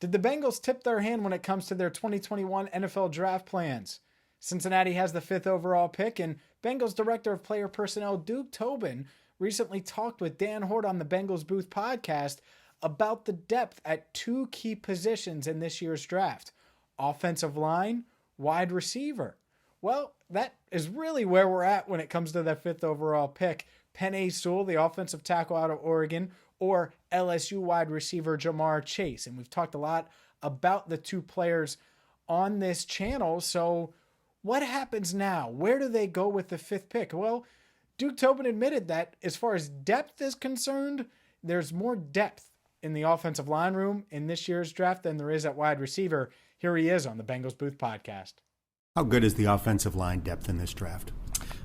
Did the Bengals tip their hand when it comes to their 2021 NFL draft plans? Cincinnati has the 5th overall pick, and Bengals Director of Player Personnel Duke Tobin recently talked with Dan Hort on the Bengals Booth podcast about the depth at 2 key positions in this year's draft: offensive line, wide receiver. Well, that is really where we're at when it comes to that 5th overall pick. Penei Sewell, the offensive tackle out of Oregon, or LSU wide receiver Ja'Marr Chase. And we've talked a lot about the 2 players on this channel. So what happens now? Where do they go with the 5th pick? Well, Duke Tobin admitted that as far as depth is concerned, there's more depth in the offensive line room in this year's draft than there is at wide receiver. Here he is on the Bengals Booth podcast. How good is the offensive line depth in this draft?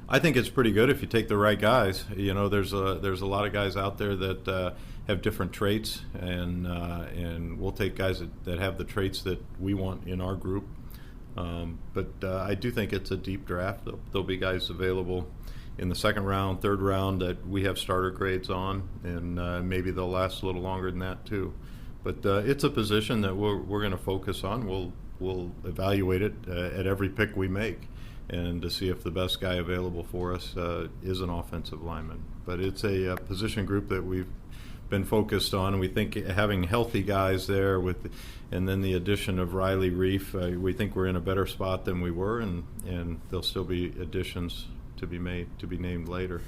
I think it's pretty good if you take the right guys. You know, there's a lot of guys out there that have different traits, and we'll take guys that have the traits that we want in our group. But I do think it's a deep draft. There'll be guys available in the 2nd round, 3rd round that we have starter grades on, and maybe they'll last a little longer than that too. But it's a position that we're going to focus on. We'll evaluate it at every pick we make, and to see if the best guy available for us is an offensive lineman. But it's a position group that we've been focused on. We think having healthy guys there and then the addition of Riley Reef, we think we're in a better spot than we were, and there'll still be additions to be made, to be named later.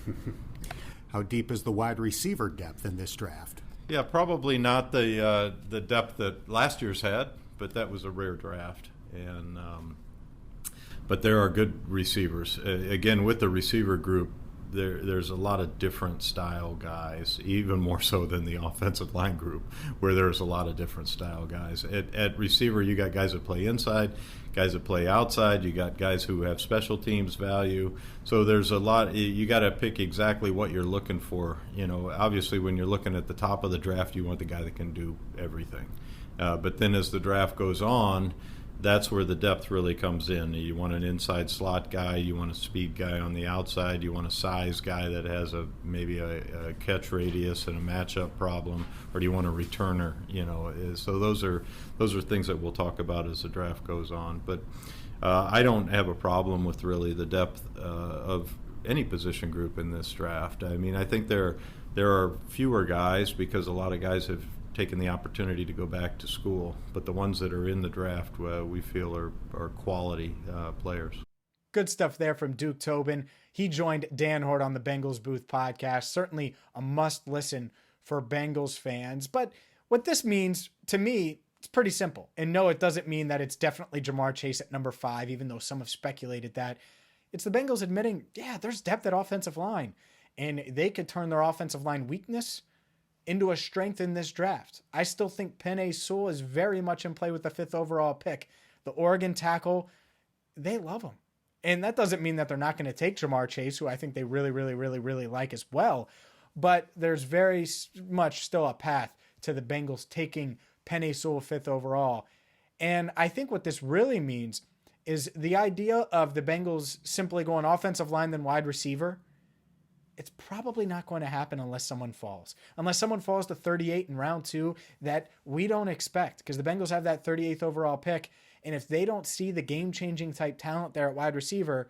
How deep is the wide receiver depth in this draft? Yeah, probably not the depth that last year's had, but that was a rare draft. And but there are good receivers. Again, with the receiver group, there's a lot of different style guys, even more so than the offensive line group, where there's a lot of different style guys. At receiver, you got guys that play inside, guys that play outside, you got guys who have special teams value. So there's a lot. You got to pick exactly what you're looking for. You know, obviously when you're looking at the top of the draft, you want the guy that can do everything. But then as the draft goes on, that's where the depth really comes in. You want an inside slot guy, you want a speed guy on the outside, you want a size guy that has maybe a catch radius and a matchup problem, or do you want a returner? You know, so those are things that we'll talk about as the draft goes on. But I don't have a problem with really the depth of any position group in this draft. I mean, I think there are fewer guys because a lot of guys have taken the opportunity to go back to school, but the ones that are in the draft we feel are quality players. Good stuff there from Duke Tobin. He joined Dan Hort on the Bengals Booth podcast. Certainly a must listen for Bengals fans. But what this means to me, it's pretty simple. And no, it doesn't mean that it's definitely Ja'Marr Chase at number 5, even though some have speculated that. It's the Bengals admitting, yeah, there's depth at offensive line, and they could turn their offensive line weakness into a strength in this draft. I still think Penei Sewell is very much in play with the 5th overall pick. The Oregon tackle, they love him. And that doesn't mean that they're not going to take Ja'Marr Chase, who I think they really, really, really, really like as well. But there's very much still a path to the Bengals taking Penei Sewell 5th overall. And I think what this really means is the idea of the Bengals simply going offensive line then wide receiver. It's probably not going to happen unless someone falls. Unless someone falls to 38 in round 2 that we don't expect, because the Bengals have that 38th overall pick. And if they don't see the game-changing type talent there at wide receiver,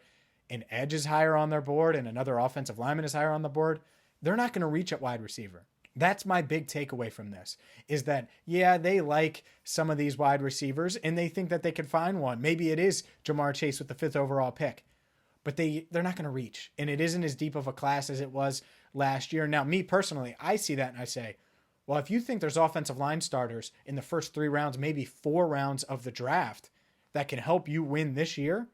and edge is higher on their board and another offensive lineman is higher on the board, they're not going to reach at wide receiver. That's my big takeaway from this, is that, yeah, they like some of these wide receivers and they think that they could find one. Maybe it is Ja'Marr Chase with the 5th overall pick. But they're not going to reach. And it isn't as deep of a class as it was last year. Now, me personally, I see that and I say, well, if you think there's offensive line starters in the first 3 rounds, maybe 4 rounds of the draft that can help you win this year,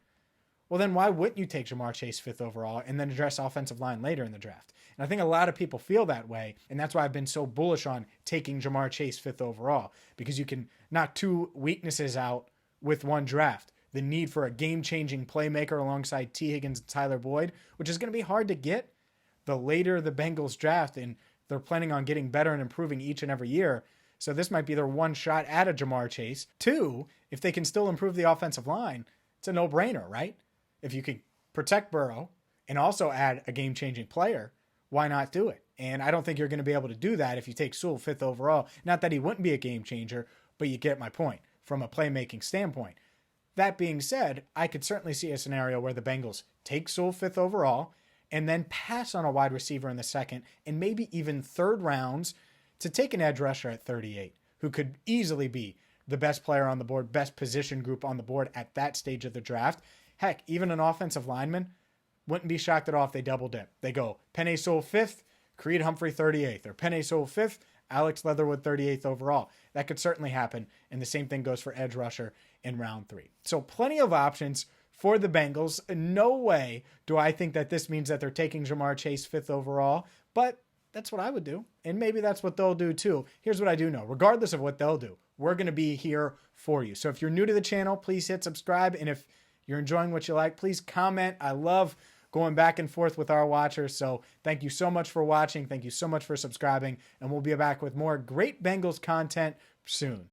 well, then why wouldn't you take Ja'Marr Chase 5th overall and then address offensive line later in the draft? And I think a lot of people feel that way. And that's why I've been so bullish on taking Ja'Marr Chase 5th overall, because you can knock 2 weaknesses out with 1 draft. The need for a game-changing playmaker alongside T. Higgins and Tyler Boyd, which is going to be hard to get the later the Bengals draft, and they're planning on getting better and improving each and every year. So this might be their one shot at a Ja'Marr Chase. 2, if they can still improve the offensive line, it's a no-brainer, right? If you can protect Burrow and also add a game-changing player, why not do it? And I don't think you're going to be able to do that if you take Sewell 5th overall. Not that he wouldn't be a game changer, but you get my point from a playmaking standpoint. That being said, I could certainly see a scenario where the Bengals take Sewell 5th overall and then pass on a wide receiver in the 2nd and maybe even 3rd rounds to take an edge rusher at 38, who could easily be the best player on the board, best position group on the board at that stage of the draft. Heck, even an offensive lineman, wouldn't be shocked at all if they double dip. They go Penei Sewell 5th, Creed Humphrey 38th, or Penei Sewell 5th, Alex Leatherwood 38th overall. That could certainly happen, and the same thing goes for edge rusher in round 3. So plenty of options for the Bengals. No way do I think that this means that they're taking Ja'Marr Chase 5th overall, but that's what I would do, and maybe that's what they'll do too. Here's what I do know. Regardless of what they'll do, we're going to be here for you. So if you're new to the channel, please hit subscribe, and if you're enjoying what you like, please comment. I love going back and forth with our watchers, so thank you so much for watching. Thank you so much for subscribing, and we'll be back with more great Bengals content soon.